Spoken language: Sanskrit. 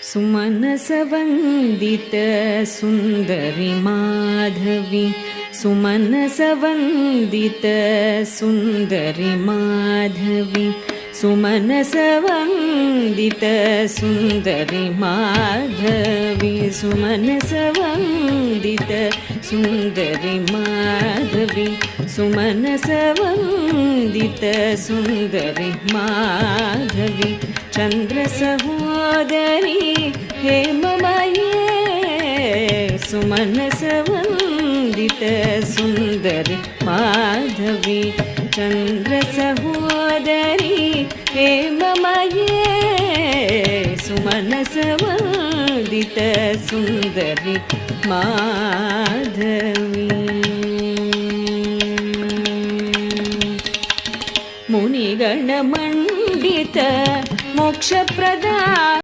सुमनसवन्दित सुन्दरि माधवी सुमनसवन्दित सुन्दरि माधवी सुमनसवन्दित सुन्दरि माधवी सुमनसवन्दित सुन्दरि माधवी सुमनसवन्दित सुन्दरि माधवी चन्द्रसहोदरी हेममये सुमनसवन्दित सुन्दरि माधवी चन्द्रसहोदरी हेममये सुमनसवन्दित सुन्दरि माधवी मुनिगणमण्डित मोक्षप्रद